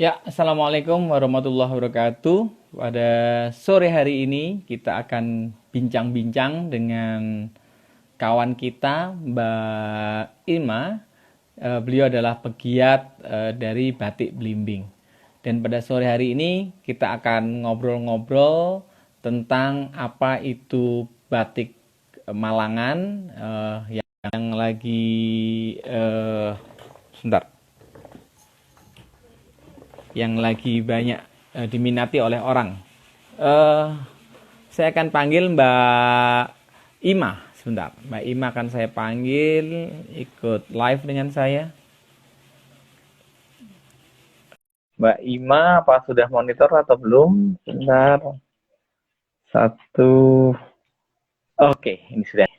Ya, Assalamualaikum warahmatullahi wabarakatuh. Pada sore hari ini kita akan bincang-bincang dengan kawan kita, Mbak Ilma. Beliau adalah pegiat dari batik belimbing. Dan pada sore hari ini kita akan ngobrol-ngobrol tentang apa itu batik Malangan yang lagi sebentar yang lagi banyak diminati oleh orang. Eh, saya akan panggil Mbak Ima sebentar. Mbak Ima akan saya panggil ikut live dengan saya. Mbak Ima, apa sudah monitor atau belum? Sebentar. Satu. Oke, ini sudah.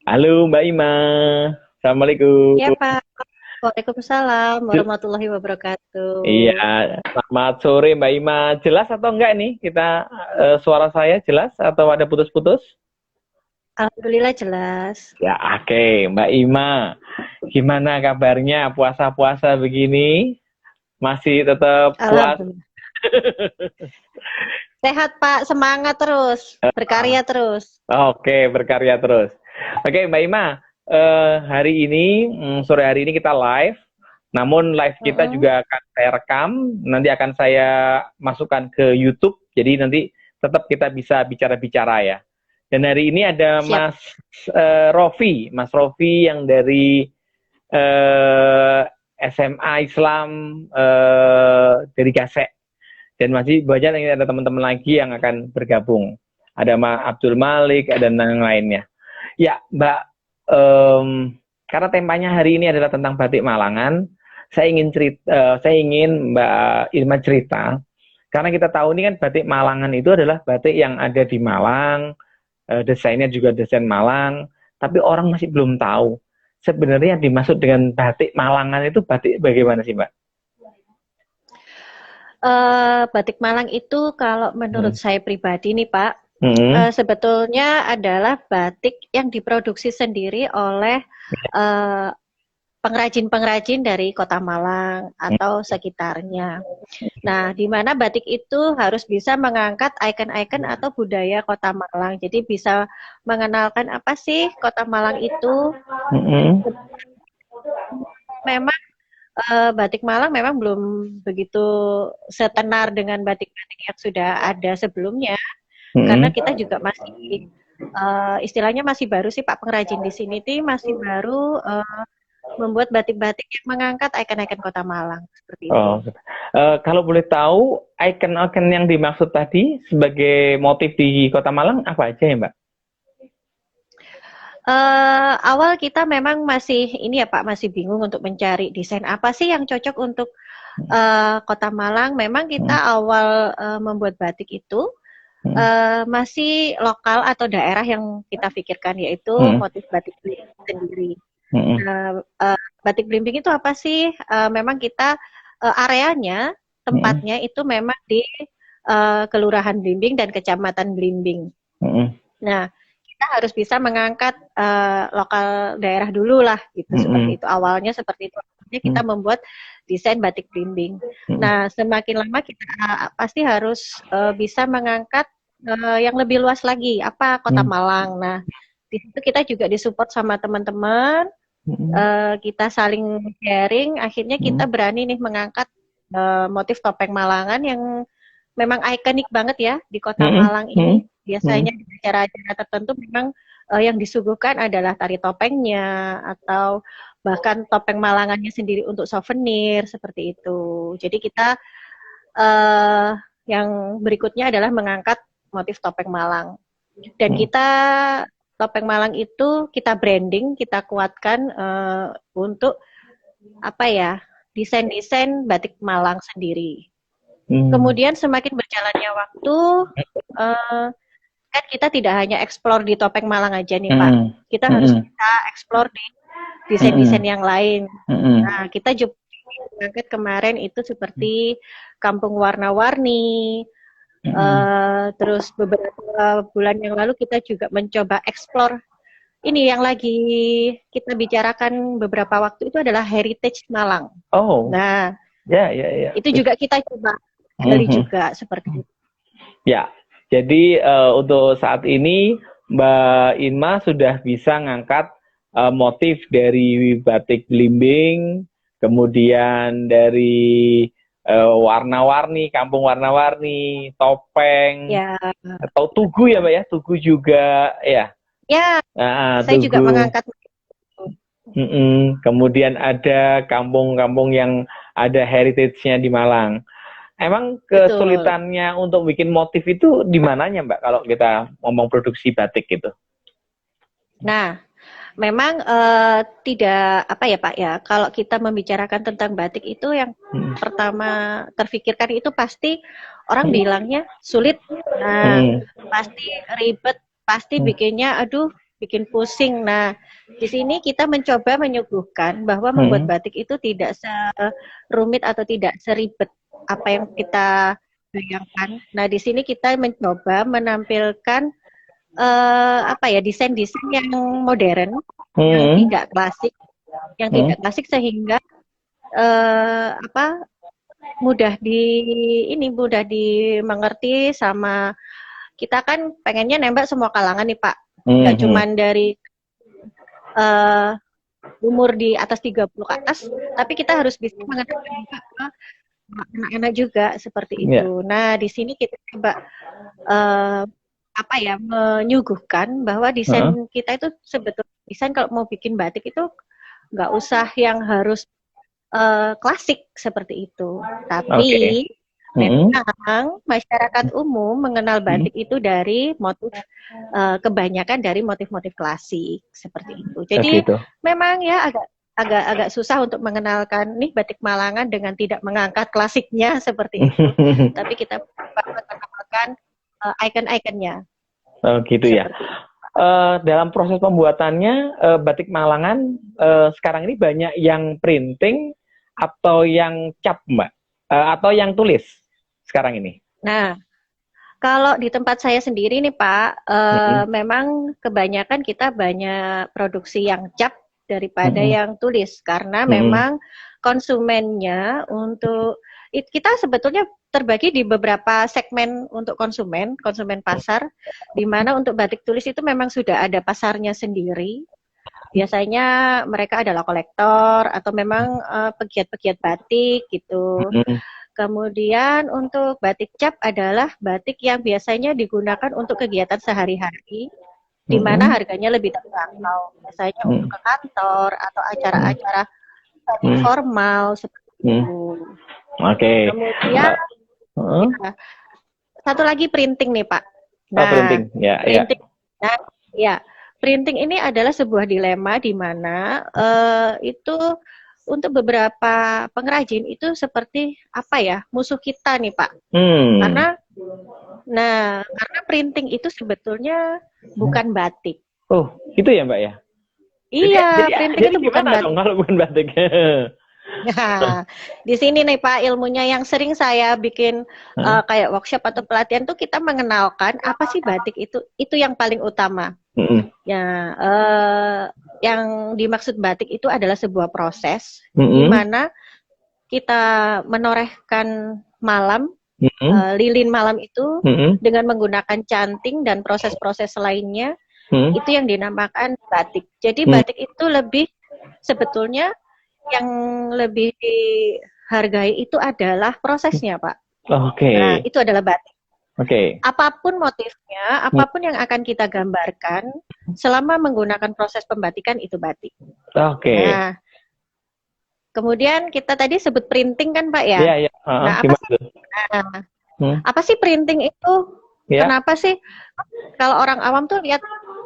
Halo Mbak Ima. Ya Assalamualaikum. Pak, Waalaikumsalam Jel- warahmatullahi Iya, wabarakatuh. selamat sore Mbak Ima. Jelas atau enggak nih kita suara saya jelas atau ada putus-putus? Alhamdulillah jelas. Ya, oke, Mbak Ima. Gimana kabarnya puasa-puasa begini? Masih tetap puas? Alhamdulillah. Sehat Pak, semangat terus, Ah, berkarya terus. oke, berkarya terus. Oke, Mbak Ima. Hari ini, sore hari ini kita live. Namun live kita Mm-mm. juga akan saya rekam. Nanti akan saya masukkan ke YouTube. Jadi nanti tetap kita bisa bicara-bicara ya. Dan hari ini ada Siap. Mas Mas Rofi yang dari SMA Islam dari Gasek, dan masih banyak yang ada teman-teman lagi yang akan bergabung. Ada Abdul Malik, ada yang lainnya. Ya, Mbak, em, karena temanya hari ini adalah tentang batik Malangan, saya ingin Mbak Irma cerita, karena kita tahu ini kan batik Malangan itu adalah batik yang ada di Malang, desainnya juga desain Malang, tapi orang masih belum tahu sebenarnya yang dimaksud dengan batik Malangan itu batik bagaimana sih, Mbak? Batik Malang itu kalau menurut Hmm. saya pribadi nih Pak, Hmm. sebetulnya adalah batik yang diproduksi sendiri oleh eh, pengrajin-pengrajin dari Kota Malang atau sekitarnya. Nah, di mana batik itu harus bisa mengangkat ikon-ikon atau budaya Kota Malang. Jadi bisa mengenalkan apa sih Kota Malang itu. Hmm. Memang batik Malang memang belum begitu setenar dengan batik-batik yang sudah ada sebelumnya, karena Hmm. kita juga masih istilahnya masih baru sih Pak pengrajin di sini tuh masih baru membuat batik-batik yang mengangkat ikon-ikon Kota Malang seperti itu. Oh, kalau boleh tahu, icon-icon yang dimaksud tadi sebagai motif di Kota Malang apa aja ya, Mbak? Awal kita memang masih ini ya Pak, masih bingung untuk mencari desain apa sih yang cocok untuk Kota Malang. Memang kita Hmm. awal membuat batik itu Hmm. masih lokal atau daerah yang kita pikirkan yaitu Hmm. motif batik belimbing sendiri. Hmm. Nah, batik belimbing itu apa sih? Memang kita areanya, Hmm. tempatnya itu memang di Kelurahan Blimbing dan Kecamatan Blimbing. Hmm. Nah, kita harus bisa mengangkat lokal daerah dulu lah gitu Hmm. seperti itu. Awalnya seperti itu. Awalnya kita Hmm. membuat desain batik blimbing. Hmm. Nah, semakin lama kita pasti harus bisa mengangkat yang lebih luas lagi apa Kota Hmm. Malang. Nah, di situ kita juga disupport sama teman-teman, Hmm. kita saling sharing, akhirnya kita Hmm. berani nih mengangkat motif topeng Malangan yang memang ikonik banget ya di Kota Hmm. Malang Hmm. ini. Biasanya di acara-acara tertentu memang yang disuguhkan adalah tari topengnya atau bahkan topeng Malangannya sendiri untuk souvenir seperti itu. Jadi kita uh, yang berikutnya adalah mengangkat motif topeng Malang. Dan Hmm. kita topeng Malang itu kita branding, kita kuatkan untuk apa ya desain-desain batik Malang sendiri. Hmm. Kemudian semakin berjalannya waktu, uh, kan kita tidak hanya eksplor di topeng Malang aja nih Pak. Hmm. Kita harus Hmm. bisa eksplor di desain-desain Hmm. yang lain. Hmm. Nah, kita juga mengangkat kemarin itu seperti kampung warna-warni. Hmm. Terus beberapa bulan yang lalu kita juga mencoba eksplor ini yang lagi kita bicarakan beberapa waktu itu adalah heritage Malang. Oh. Nah, Ya, ya, ya. Itu juga kita coba gali juga seperti itu. Ya, jadi untuk saat ini Mbak Inma sudah bisa ngangkat motif dari batik belimbing, kemudian dari warna-warni, kampung warna-warni, topeng, Ya, atau tugu ya Mbak ya, tugu juga ya. ya, saya juga Tugu. mengangkat. Kemudian ada kampung-kampung yang ada heritage-nya di Malang. Emang Betul. kesulitannya untuk bikin motif itu di mananya Mbak kalau kita ngomong produksi batik gitu? Nah, memang tidak apa ya Pak ya, kalau kita membicarakan tentang batik itu yang pertama terfikirkan itu pasti orang bilangnya sulit. Nah, pasti ribet, pasti bikinnya aduh bikin pusing. Nah, di sini kita mencoba menyuguhkan bahwa membuat batik itu tidak serumit atau tidak seribet apa yang kita bayangkan. Nah, di sini kita mencoba menampilkan apa ya, desain-desain yang modern, yang tidak klasik, sehingga apa, mudah mudah dimengerti sama kita. Kan pengennya nembak semua kalangan nih Pak, nggak cuman dari umur di atas 30 ke atas, tapi kita harus bisa mengenalkan juga ke anak-anak juga seperti itu. Nah, di sini kita coba apa ya, menyuguhkan bahwa desain kita itu sebetulnya desain kalau mau bikin batik itu nggak usah yang harus klasik seperti itu, tapi memang masyarakat umum mengenal batik itu dari motif kebanyakan dari motif-motif klasik seperti itu. Jadi memang ya agak susah untuk mengenalkan nih batik Malangan dengan tidak mengangkat klasiknya seperti itu. Tapi kita mengenalkan icon-iconnya. Oh gitu ya. Dalam proses pembuatannya batik Malangan sekarang ini banyak yang printing atau yang cap Mbak, atau yang tulis sekarang ini? Nah, kalau di tempat saya sendiri nih Pak, memang kebanyakan kita banyak produksi yang cap daripada yang tulis, karena memang konsumennya untuk kita sebetulnya terbagi di beberapa segmen untuk konsumen pasar, di mana untuk batik tulis itu memang sudah ada pasarnya sendiri. Biasanya mereka adalah kolektor atau memang pegiat-pegiat batik gitu. Kemudian untuk batik cap adalah batik yang biasanya digunakan untuk kegiatan sehari-hari, di mana harganya lebih terjangkau. Biasanya untuk ke kantor atau acara-acara formal seperti itu. Oke. Kemudian ya, satu lagi printing nih Pak. Nah, printing. Printing. Nah, ya, printing ini adalah sebuah dilema di mana itu untuk beberapa pengrajin itu seperti apa ya, musuh kita nih Pak. Karena printing itu sebetulnya bukan batik. Oh, gitu ya Mbak ya? Iya, printing itu bukan batik. Dong, kalau bukan batik? Nah, di sini nih Pak ilmunya yang sering saya bikin kayak workshop atau pelatihan tuh kita mengenalkan apa sih batik itu yang paling utama. Ya, yang dimaksud batik itu adalah sebuah proses di mana kita menorehkan malam, lilin malam itu dengan menggunakan canting dan proses-proses lainnya, itu yang dinamakan batik. Jadi batik itu lebih sebetulnya yang lebih dihargai itu adalah prosesnya, Pak. Nah, itu adalah batik. Apapun motifnya, apapun yang akan kita gambarkan, selama menggunakan proses pembatikan itu batik. Nah, kemudian kita tadi sebut printing kan, Pak ya? Iya, iya. Nah, apa sih printing itu? Kenapa sih kalau orang awam tuh lihat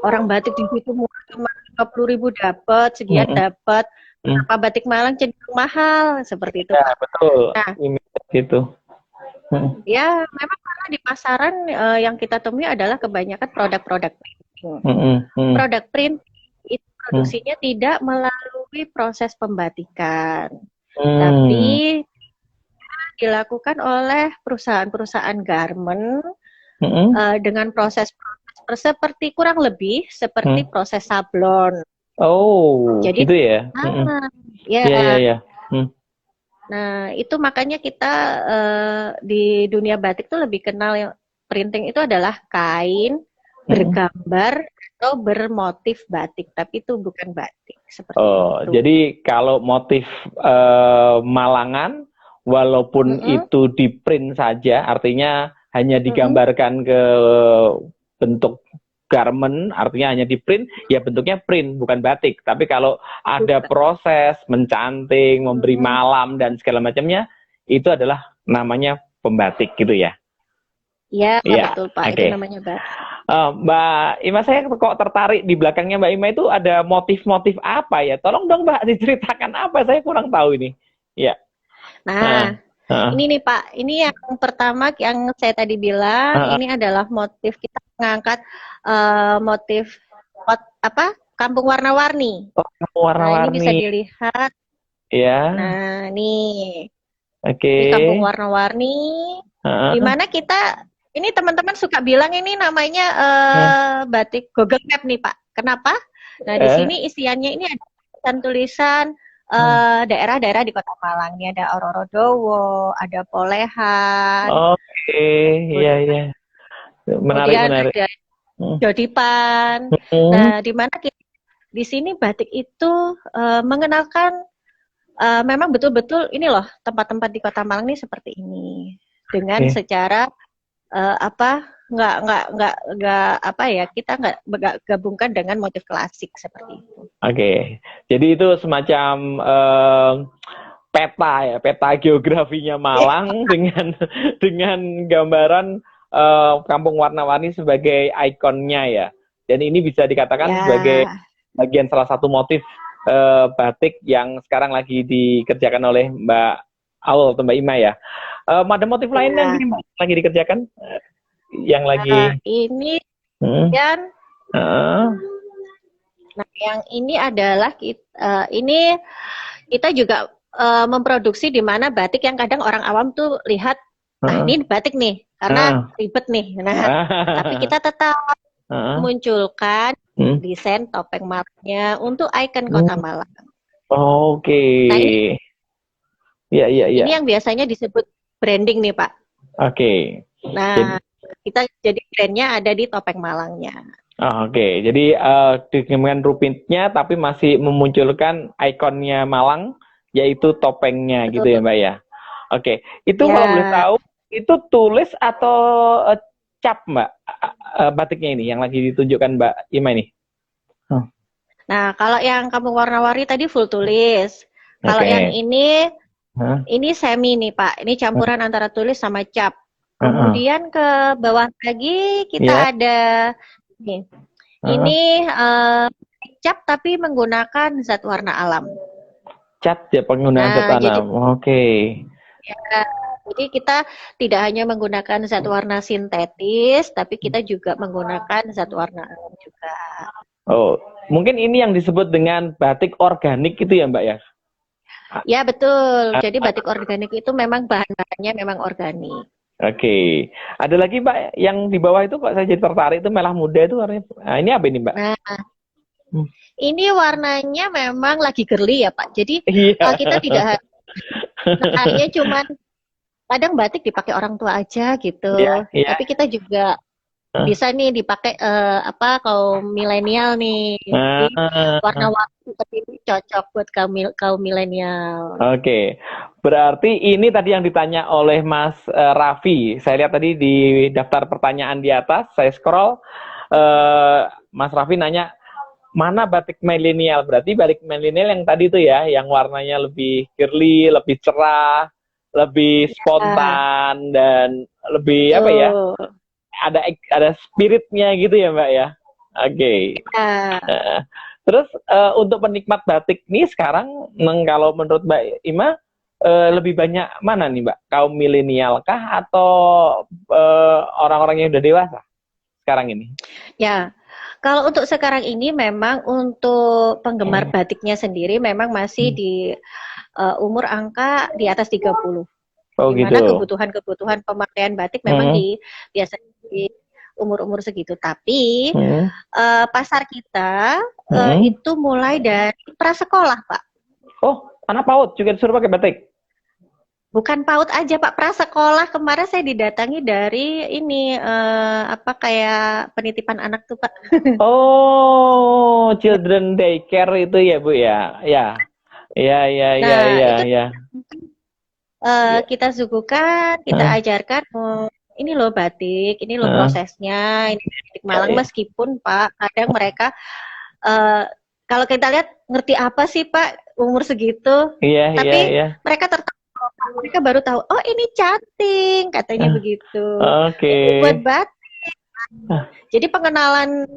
orang batik di situ cuma 50.000 dapat, sekian dapat. Apa batik Malang cenderung mahal seperti itu, Pak. Betul. Nah, gitu. Ya, memang karena di pasaran yang kita temui adalah kebanyakan produk-produk printing. Produk printing itu produksinya tidak melalui proses pembatikan, tapi dilakukan oleh perusahaan-perusahaan garment dengan proses seperti kurang lebih seperti proses sablon. Oh, jadi, gitu ya? Ya. Nah, itu makanya kita di dunia batik tuh lebih kenal yang printing itu adalah kain bergambar atau bermotif batik, tapi itu bukan batik seperti Oh, itu. jadi kalau motif Malangan, walaupun itu di print saja, artinya hanya digambarkan ke bentuk garment, artinya hanya di print, ya bentuknya print, bukan batik. Tapi kalau ada proses mencanting, memberi malam dan segala macamnya, itu adalah namanya pembatik gitu ya. Ya, Ya, betul Pak, itu oke. namanya batik. Mbak Ima, saya kok tertarik di belakangnya Mbak Ima itu ada motif-motif apa ya? Tolong dong Mbak diceritakan apa, saya kurang tahu ini. Ya. Nah, ini nih Pak, ini yang pertama yang saya tadi bilang, ini adalah motif kita mengangkat motif apa? Kampung warna-warni. Oh, Nah, ini bisa warna-warni. dilihat. Ya. Nah, nih. Oke. Ini kampung warna-warni. Di mana kita ini teman-teman suka bilang ini namanya batik Google Map nih Pak. Kenapa? Nah, di sini isiannya ini ada tulisan daerah-daerah di Kota Malang. Ini ada Ororodowo, ada Polehan. Oke, iya iya. Menarik Kemudian menarik. ada Jodipan. Nah, di mana di sini batik itu mengenalkan memang betul-betul ini loh tempat-tempat di Kota Malang ini seperti ini dengan secara nggak apa ya, kita nggak gabungkan dengan motif klasik seperti itu. Oke, jadi itu semacam peta ya, peta geografinya Malang dengan gambaran kampung warna-warni sebagai ikonnya ya. Dan ini bisa dikatakan sebagai bagian salah satu motif batik yang sekarang lagi dikerjakan oleh Mbak Aul atau Mbak Ima ya. Ada motif lainnya yang lagi dikerjakan? Yang lagi ini dan nah yang ini adalah ini kita juga memproduksi di mana batik yang kadang orang awam tuh lihat ini batik nih karena ribet nih. Nah, tapi kita tetap munculkan desain topeng Malangnya untuk ikon Kota Malang. Oke. Nah, iya. Ini yang biasanya disebut branding nih Pak. Oke. Nah, kita jadi brandnya ada di topeng Malangnya. Oke, jadi dengan rumitnya tapi masih memunculkan ikonnya Malang, yaitu topengnya. Betul. Gitu ya Mbak ya. Oke, itu kalau boleh tahu, itu tulis atau cap Mbak batiknya ini yang lagi ditunjukkan Mbak Ima ini? Nah, kalau yang Kampung Warna-Warni tadi full tulis. Kalau yang ini semi nih Pak, ini campuran antara tulis sama cap. Kemudian ke bawah lagi kita ada nih. Ini cap tapi menggunakan zat warna alam. Cat ya penggunaan zat warna alam. Oke. Ya, jadi kita tidak hanya menggunakan zat warna sintetis, tapi kita juga menggunakan zat warna alam juga. Oh, mungkin ini yang disebut dengan batik organik gitu ya Mbak ya? Ya betul. Jadi batik organik itu memang bahan-bahannya memang organik. Oke. Ada lagi Mbak yang di bawah itu kok saya jadi tertarik itu merah muda itu warnanya. Nah, ini apa ini Mbak? Nah, ini warnanya memang lagi girly ya Pak. Jadi kita tidak hanya cuman kadang batik dipakai orang tua aja gitu. Tapi kita juga bisa nih dipakai kaum milenial nih. Jadi warna-warni seperti ini cocok buat kaum milenial. Oke. Berarti ini tadi yang ditanya oleh Mas Raffi. Saya lihat tadi di daftar pertanyaan di atas, saya scroll Mas Raffi nanya mana batik milenial? Berarti batik milenial yang tadi itu ya, yang warnanya lebih girly, lebih cerah, lebih spontan dan lebih apa ya? Ada spiritnya gitu ya Mbak ya. Oke. Terus untuk penikmat batik nih sekarang kalau menurut Mbak Ima lebih banyak mana nih Mbak? Kaum milenial kah atau orang-orang yang udah dewasa sekarang ini? Ya, kalau untuk sekarang ini memang untuk penggemar batiknya sendiri memang masih di umur angka di atas 30. Oh, dimana gitu. kebutuhan pemakaian batik memang biasanya di umur-umur segitu. Tapi pasar kita itu mulai dari prasekolah, Pak. Oh, anak PAUD juga disuruh pakai batik? Bukan PAUD aja Pak, prasekolah. Kemarin saya didatangi dari ini apa kayak penitipan anak tuh Pak. Oh, children daycare itu ya Bu ya? Ya, ya, ya, ya, Nah, ya, itu ya. Ya. kita suguhkan, kita Heeh, ajarkan, oh, ini loh batik, ini loh heeh. prosesnya, ini batik Ya, Malang. ya. Meskipun Pak, kadang mereka eh, kalau kita lihat ngerti apa sih Pak umur segitu, Iya, iya, tapi iya. mereka tertawa, mereka baru tahu, oh ini canting, katanya Ah, begitu. oke. Ini buat batik. Ah, Jadi pengenalan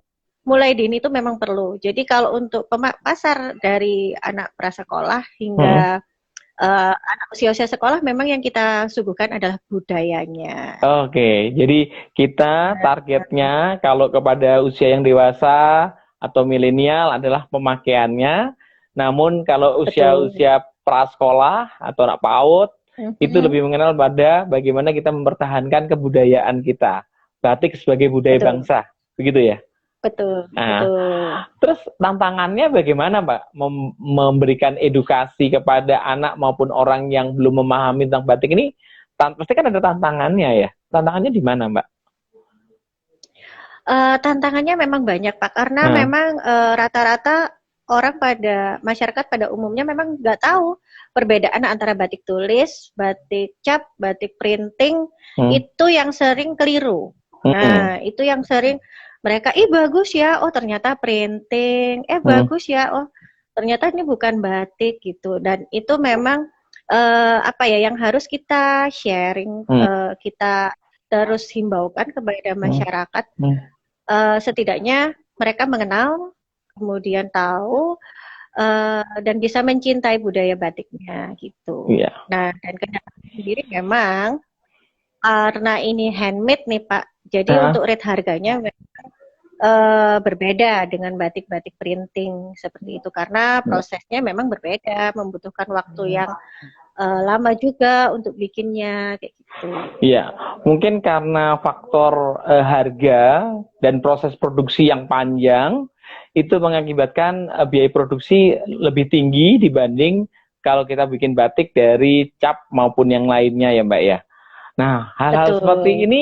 mulai dini itu memang perlu. Jadi kalau untuk pasar dari anak prasekolah heeh. hingga anak usia-usia sekolah memang yang kita suguhkan adalah budayanya. Oke, jadi kita targetnya kalau kepada usia yang dewasa atau milenial adalah pemakaiannya. Namun kalau Betul. usia-usia prasekolah atau anak PAUD itu Mhm. lebih mengenal pada bagaimana kita mempertahankan kebudayaan kita. Batik sebagai budaya Betul, bangsa, begitu ya. betul, Nah, betul. terus tantangannya bagaimana, Mbak? Memberikan edukasi kepada anak maupun orang yang belum memahami tentang batik ini, pasti kan ada tantangannya ya. Tantangannya di mana, Mbak? Tantangannya memang banyak, Pak, karena Nah, memang, rata-rata orang pada masyarakat pada umumnya memang nggak tahu perbedaan antara batik tulis, batik cap, batik printing, hmm, itu yang sering keliru. hmm, Nah, itu yang sering mereka, "Ih, bagus ya, oh ternyata printing, hmm, bagus ya, oh ternyata ini bukan batik," gitu. Dan itu memang, apa ya, yang harus kita sharing, hmm, kita terus himbaukan kepada hmm, masyarakat. hmm. Setidaknya mereka mengenal, kemudian tahu, dan bisa mencintai budaya batiknya gitu. Iya, Nah, dan kendalanya sendiri memang karena ini handmade nih Pak, jadi nah, untuk rate harganya berbeda dengan batik-batik printing seperti itu karena prosesnya memang berbeda, membutuhkan waktu yang lama juga untuk bikinnya kayak gitu. iya. Mungkin karena faktor harga dan proses produksi yang panjang itu mengakibatkan biaya produksi lebih tinggi dibanding kalau kita bikin batik dari cap maupun yang lainnya ya, Mbak ya. Nah, hal-hal seperti Betul. ini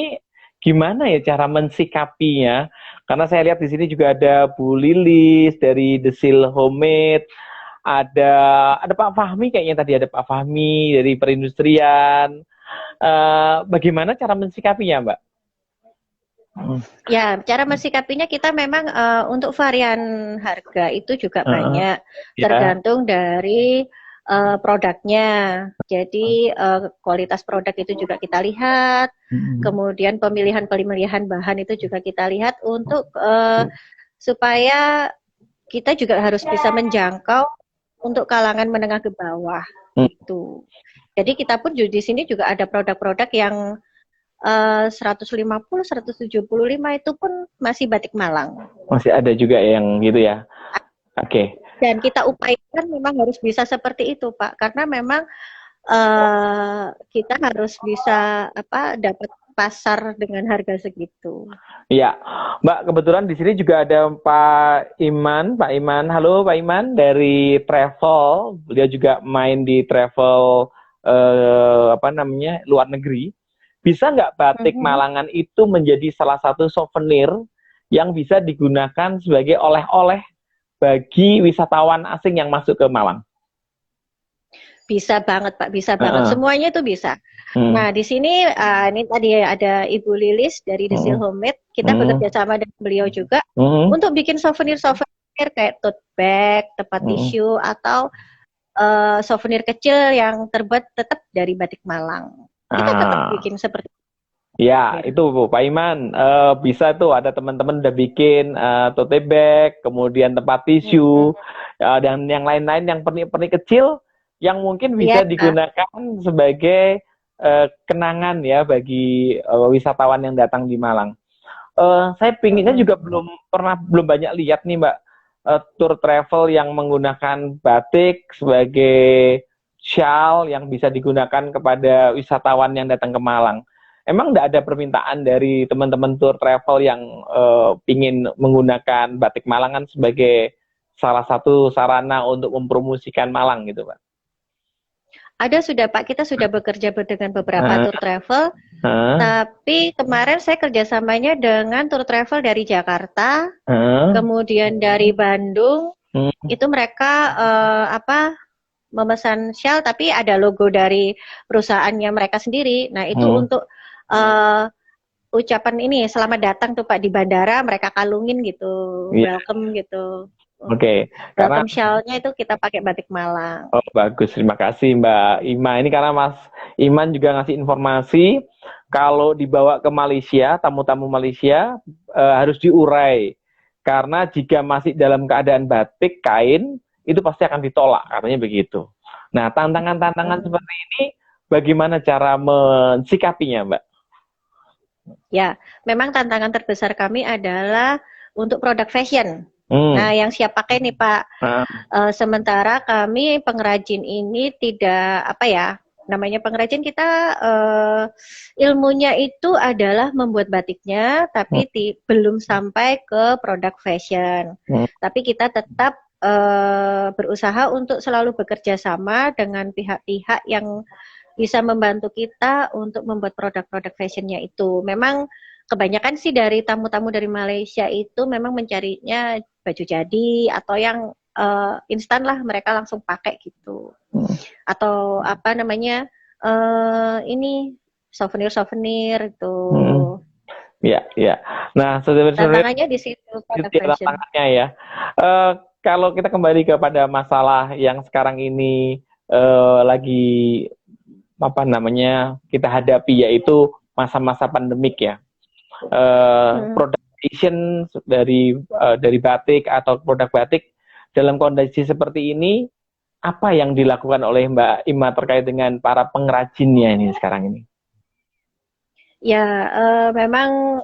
gimana ya cara mensikapinya? Karena saya lihat di sini juga ada Bu Lilis dari The Seal Homemade, ada Pak Fahmi kayaknya tadi ada Pak Fahmi dari perindustrian. Bagaimana cara mensikapinya, Mbak? Hmm. Ya, cara mensikapinya kita memang untuk varian harga itu juga banyak, Ya. tergantung dari produknya. Jadi kualitas produk itu juga kita lihat, Hmm. kemudian pemilihan-pemilihan bahan itu juga kita lihat untuk supaya kita juga harus bisa menjangkau untuk kalangan menengah ke bawah Hmm. gitu. Jadi kita pun di sini juga ada produk-produk yang 150, 175 itu pun masih batik Malang. Masih ada juga yang gitu ya. Oke. Dan kita upayakan memang harus bisa seperti itu, Pak, karena memang kita harus bisa apa dapat pasar dengan harga segitu. Iya, Mbak, kebetulan di sini juga ada Pak Iman. Pak Iman, halo Pak Iman dari travel. Beliau juga main di travel apa namanya luar negeri. Bisa nggak batik Mhm. Malangan itu menjadi salah satu souvenir yang bisa digunakan sebagai oleh-oleh bagi wisatawan asing yang masuk ke Malang? Bisa banget, Pak, bisa banget. Heeh. Semuanya itu bisa. Hmm. Nah, di sini ini tadi ada Ibu Lilis dari The Seal Hmm. Homemade. Kita Hmm. bekerja sama dengan beliau juga Hmm. untuk bikin souvenir-souvenir kayak tote bag, tempat Hmm. tisu atau souvenir kecil yang terbuat tetap dari batik Malang. Kita tetap Ah. bikin seperti Ya, itu. itu Bu, Pak Iman. Bisa tuh ada teman-teman udah bikin tote bag, kemudian tempat tisu, dan yang lain-lain yang pernik-pernik kecil yang mungkin Iya, bisa digunakan sebagai kenangan ya bagi wisatawan yang datang di Malang. Saya juga belum banyak lihat nih Mbak tour travel yang menggunakan batik sebagai shawl yang bisa digunakan kepada wisatawan yang datang ke Malang. Emang nggak ada permintaan dari teman-teman tour travel yang ingin menggunakan batik Malangan sebagai salah satu sarana untuk mempromosikan Malang gitu, Pak? Ada sudah Pak, kita sudah bekerja dengan beberapa tour travel, tapi kemarin saya kerjasamanya dengan tour travel dari Jakarta, kemudian dari Bandung, itu mereka memesan shawl tapi ada logo dari perusahaannya mereka sendiri. Nah itu untuk ucapan ini selamat datang tuh Pak di bandara, mereka kalungin gitu, welcome gitu. Oke, welcome shawl-nya itu kita pakai batik Malang. Oh bagus, terima kasih Mbak Ima. Ini karena Mas Iman juga ngasih informasi kalau dibawa ke Malaysia, tamu-tamu Malaysia harus diurai. Karena jika masih dalam keadaan batik, kain, itu pasti akan ditolak, katanya begitu. Nah, tantangan-tantangan seperti ini, bagaimana cara mensikapinya, Mbak? Ya, memang tantangan terbesar kami adalah untuk produk fashion. Nah, yang siap pakai nih Pak. Sementara kami pengrajin ini tidak namanya pengrajin kita ilmunya itu adalah membuat batiknya, tapi belum sampai ke produk fashion. Tapi kita tetap berusaha untuk selalu bekerja sama dengan pihak-pihak yang bisa membantu kita untuk membuat produk-produk fashionnya itu. Memang kebanyakan sih dari tamu-tamu dari Malaysia itu memang mencarinya baju jadi atau yang instan lah, mereka langsung pakai gitu. Atau ini souvenir itu. Ya. Nah, tantangannya di situ. Tantangannya ya. Kalau kita kembali kepada masalah yang sekarang ini lagi kita hadapi, yaitu masa-masa pandemik ya. Produk fashion dari batik atau produk batik dalam kondisi seperti ini, apa yang dilakukan oleh Mbak Ima terkait dengan para pengrajinnya ini sekarang ini? Ya, memang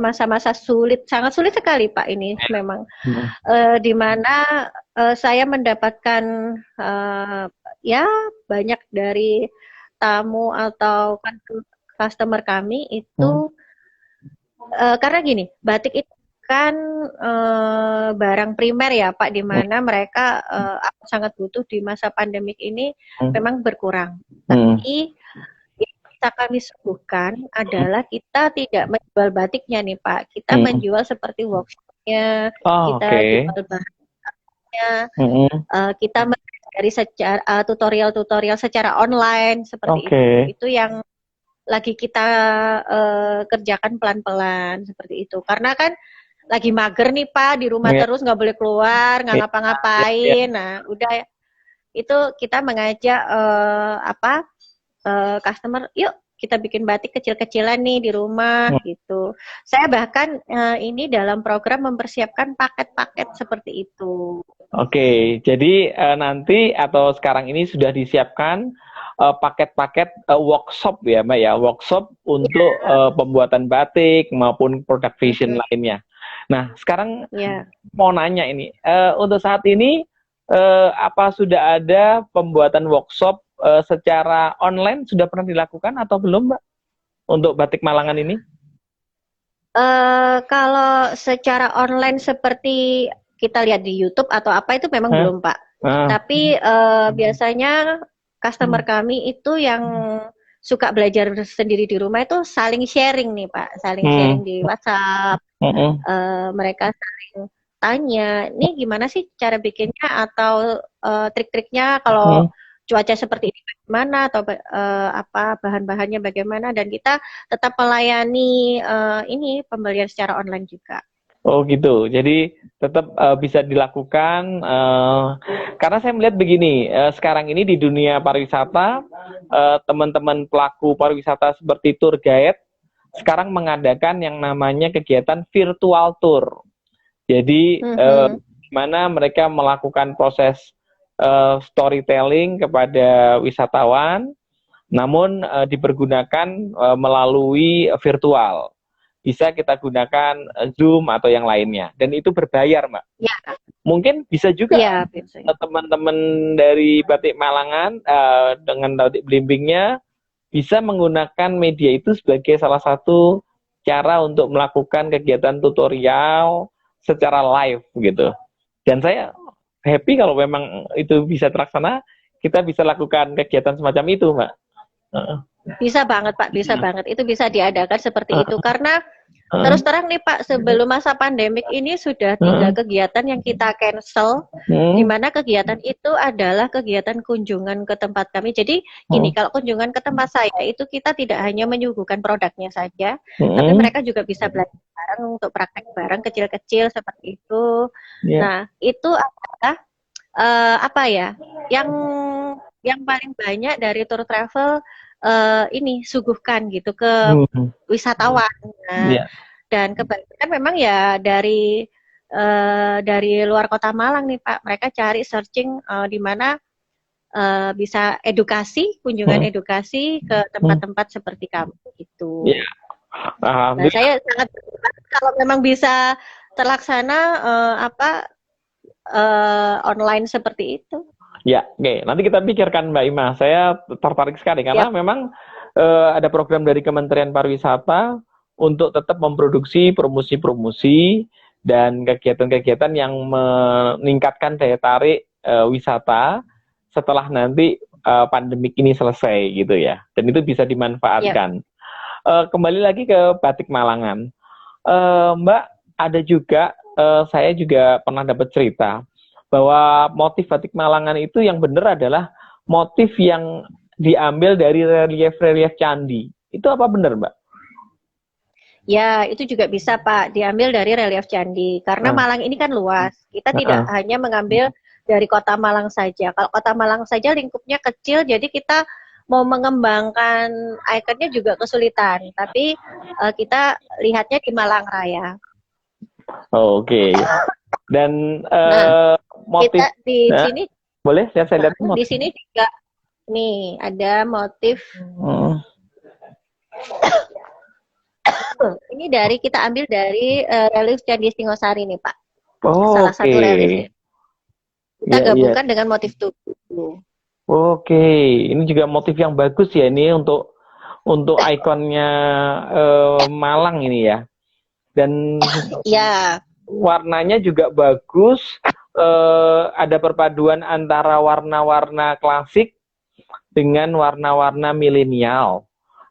masa-masa sulit, sangat sulit sekali Pak ini memang. Di mana saya mendapatkan banyak dari tamu atau customer kami itu karena gini, batik itu kan barang primer ya Pak, di mana mereka sangat butuh di masa pandemik ini memang berkurang. Tapi yang bisa kami suguhkan adalah kita tidak menjual batiknya nih Pak, kita menjual seperti workshopnya, kita jual bahannya, kita dari tutorial secara online seperti itu yang lagi kita kerjakan pelan-pelan seperti itu. Karena kan lagi mager nih Pak, di rumah terus, nggak boleh keluar, nggak ngapa-ngapain. Nah, udah itu kita mengajak customer, yuk kita bikin batik kecil-kecilan nih di rumah gitu. Saya bahkan ini dalam program mempersiapkan paket-paket seperti itu. Oke, jadi nanti atau sekarang ini sudah disiapkan paket-paket workshop ya Mbak ya, workshop untuk pembuatan batik maupun produk fashion lainnya. Nah, sekarang mau nanya ini, untuk saat ini apa sudah ada pembuatan workshop secara online, sudah pernah dilakukan atau belum Mbak untuk batik Malangan ini? Kalau secara online seperti kita lihat di YouTube atau apa itu memang belum Pak. Tapi biasanya customer kami itu yang suka belajar sendiri di rumah itu saling sharing nih Pak, saling sharing di WhatsApp. Mereka saling tanya, nih gimana sih cara bikinnya atau trik-triknya kalau cuaca seperti ini bagaimana atau bahan-bahannya bagaimana, dan kita tetap melayani ini pembelian secara online juga. Oh gitu, jadi tetap bisa dilakukan karena saya melihat begini, sekarang ini di dunia pariwisata, teman-teman pelaku pariwisata seperti tour guide sekarang mengadakan yang namanya kegiatan virtual tour. Jadi mana mereka melakukan proses storytelling kepada wisatawan, namun dipergunakan melalui virtual. Bisa kita gunakan Zoom atau yang lainnya, dan itu berbayar Mbak. Ya. Mungkin bisa juga teman-teman dari Batik Malangan dengan batik belimbingnya bisa menggunakan media itu sebagai salah satu cara untuk melakukan kegiatan tutorial secara live gitu. Dan saya happy kalau memang itu bisa terlaksana, kita bisa lakukan kegiatan semacam itu, Mbak. Bisa banget Pak, bisa banget. Itu bisa diadakan seperti itu. Karena Uh, terus terang nih Pak, sebelum masa pandemik ini sudah 3 kegiatan yang kita cancel, di mana kegiatan itu adalah kegiatan kunjungan ke tempat kami. Jadi gini, kalau kunjungan ke tempat saya itu kita tidak hanya menyuguhkan produknya saja, tapi mereka juga bisa belajar bareng untuk praktek bareng kecil-kecil seperti itu. yeah. Nah, itu adalah apa ya? Yang paling banyak dari tour travel ini suguhkan gitu ke wisatawan. Nah, Yeah. dan kebanyakan memang ya dari luar kota Malang nih Pak, mereka cari searching di mana bisa edukasi, kunjungan edukasi ke tempat-tempat seperti kamu gitu. Yeah. Nah, saya sangat berharap kalau memang bisa terlaksana online seperti itu. Ya, oke. Nanti kita pikirkan Mbak Ima. Saya tertarik sekali karena memang ada program dari Kementerian Pariwisata untuk tetap memproduksi promosi-promosi dan kegiatan-kegiatan yang meningkatkan daya tarik wisata setelah nanti pandemik ini selesai gitu ya. Dan itu bisa dimanfaatkan. Kembali lagi ke batik Malangan. Mbak, ada juga saya juga pernah dapat cerita bahwa motif batik Malangan itu yang benar adalah motif yang diambil dari relief-relief candi. Itu apa benar, Mbak? Ya, itu juga bisa, Pak, diambil dari relief candi. Karena Malang ini kan luas. Kita tidak hanya mengambil dari kota Malang saja. Kalau kota Malang saja lingkupnya kecil, jadi kita mau mengembangkan ikonnya juga kesulitan. Tapi kita lihatnya di Malang Raya. Oke. Dan motif kita di sini boleh saya lihat di sini juga nih ada motif ini kita ambil dari relief Candi Singosari nih Pak. Salah satu relief kita gabungkan dengan motif tubuh. Oke, ini juga motif yang bagus ya ini untuk ikonnya Malang ini ya. Dan warnanya juga bagus, ada perpaduan antara warna-warna klasik dengan warna-warna milenial.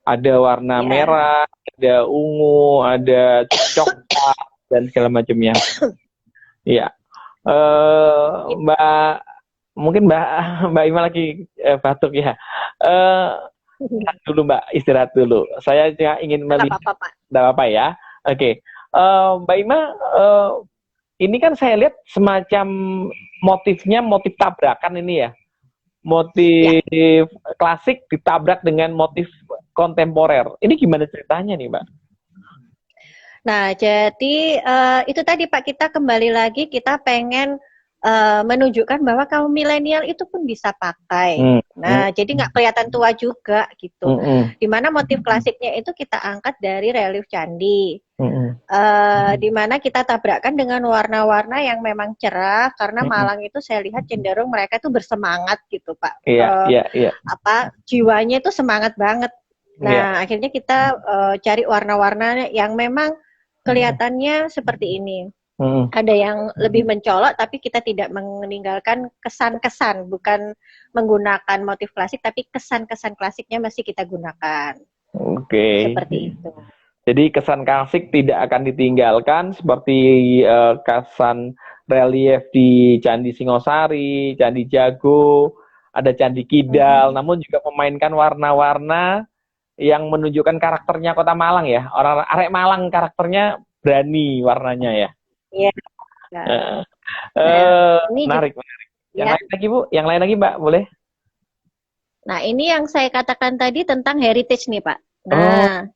Ada warna merah, ada ungu, ada coklat dan segala macamnya. Iya. Mungkin Mbak Ima lagi batuk ya. Dulu Mbak, istirahat dulu. Saya ingin melihat. Tidak apa-apa ya. Oke. Mbak Ima, ini kan saya lihat semacam motifnya motif tabrakan ini ya. Motif klasik ditabrak dengan motif kontemporer. Ini gimana ceritanya nih, Mbak? Nah, jadi itu tadi Pak, kita kembali lagi, kita pengen menunjukkan bahwa kaum milenial itu pun bisa pakai. Nah, jadi nggak kelihatan tua juga gitu. Dimana motif klasiknya itu kita angkat dari relief candi. Dimana kita tabrakkan dengan warna-warna yang memang cerah, karena Malang itu saya lihat cenderung mereka itu bersemangat gitu Pak. Jiwanya itu semangat banget. Nah, akhirnya kita cari warna-warna yang memang kelihatannya seperti ini. Ada yang lebih mencolok, tapi kita tidak meninggalkan kesan-kesan, bukan menggunakan motif klasik, tapi kesan-kesan klasiknya masih kita gunakan. Oke. Seperti itu. Jadi kesan klasik tidak akan ditinggalkan, seperti kesan relief di Candi Singosari, Candi Jago, ada Candi Kidal, namun juga memainkan warna-warna yang menunjukkan karakternya Kota Malang ya. Orang arek Malang karakternya berani warnanya ya. Iya. Menarik. Yang lain lagi Bu? Yang lain lagi Mbak, boleh? Nah, ini yang saya katakan tadi tentang heritage nih Pak. Nah,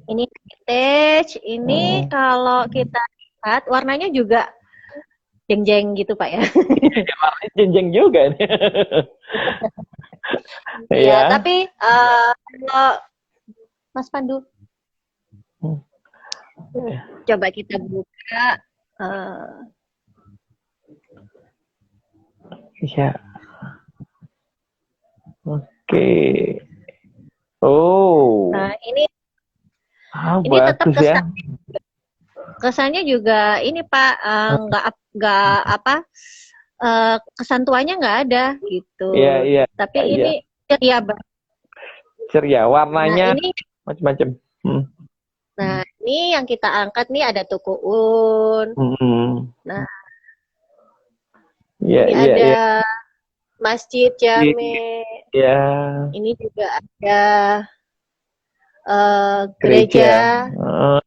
ini heritage. Ini kalau kita lihat warnanya juga jeng-jeng gitu Pak ya. Warnanya jeng-jeng juga nih. Ya, tapi kalau Mas Pandu, coba kita buka. Iya. Oke. Oh. Nah, ini tetap kesannya juga ini Pak, nggak kesan tuanya nggak ada gitu. Iya, iya. Tapi Iya. ini ceria banget. Ceria, warnanya Nah, ini macam-macam. Hmm. Nah, ini yang kita angkat nih ada Tukuun. Hmm. Nah, Iya, ini iya, ada iya. Masjid Jame. Iya, Ini juga ada gereja. gereja. Heeh,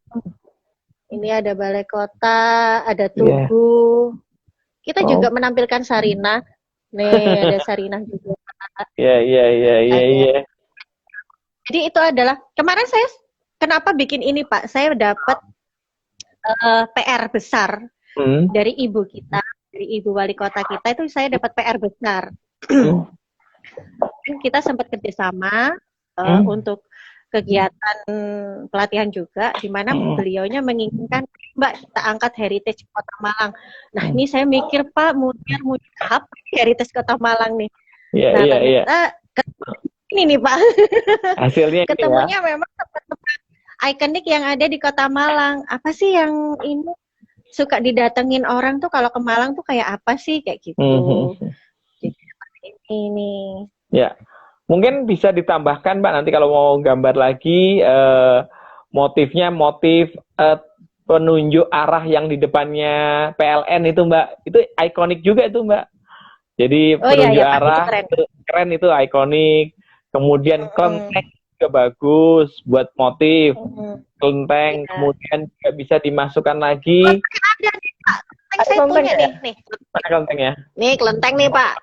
Ini ada Balai Kota, ada iya. Tugu. Kita juga Oh, menampilkan Sarinah. Nih, ada Sarinah juga. iya, iya, iya, iya, Ada. iya. Jadi itu adalah kemarin saya kenapa bikin ini Pak? Saya dapat PR besar Hmm. dari ibu kita, dari ibu wali kota kita itu saya dapat PR besar. Hmm. Kita sempat kerjasama Hmm. untuk kegiatan pelatihan juga, di mana beliaunya menginginkan Mbak kita angkat heritage Kota Malang. Nah ini saya mikir Pak, mudir apa heritage Kota Malang nih. Iya, Nah iya, iya. ternyata ini nih Pak, Hasilnya ini ya. ketemunya memang tempat-tempat ikonik yang ada di Kota Malang. Apa sih yang ini suka didatengin orang tuh kalau ke Malang tuh kayak apa sih kayak gitu. Jadi ini. Ya, mungkin bisa ditambahkan Mbak nanti kalau mau gambar lagi motifnya motif penunjuk arah yang di depannya PLN itu Mbak. Itu ikonik juga itu Mbak. Jadi penunjuk Pak, arah itu keren itu ikonik. Kemudian kelenteng juga bagus buat motif. Kelenteng kemudian juga bisa dimasukkan lagi. Ada nih Pak. Kelenteng saya punya ya? nih. Mana kelentengnya? Nih kelenteng nih Pak.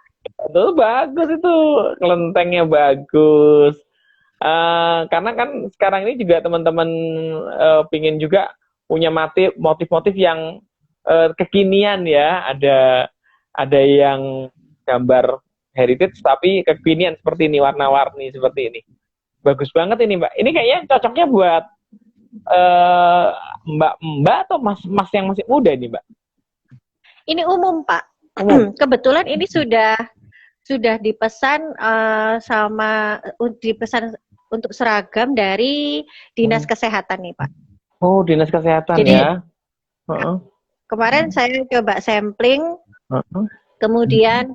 Itu bagus itu, kelentengnya bagus. Karena kan sekarang ini juga teman-teman pingin juga punya motif-motif yang kekinian ya. Ada yang gambar heritage tapi kekinian seperti ini, warna-warni seperti ini. Bagus banget ini Mbak. Ini kayaknya cocoknya buat mbak-mbak atau mas-mas yang masih muda ini Mbak? Ini umum Pak. Kebetulan ini sudah dipesan dipesan untuk seragam dari Dinas Kesehatan nih Pak. Oh, Dinas Kesehatan. Jadi, ya. Kemarin saya coba sampling, kemudian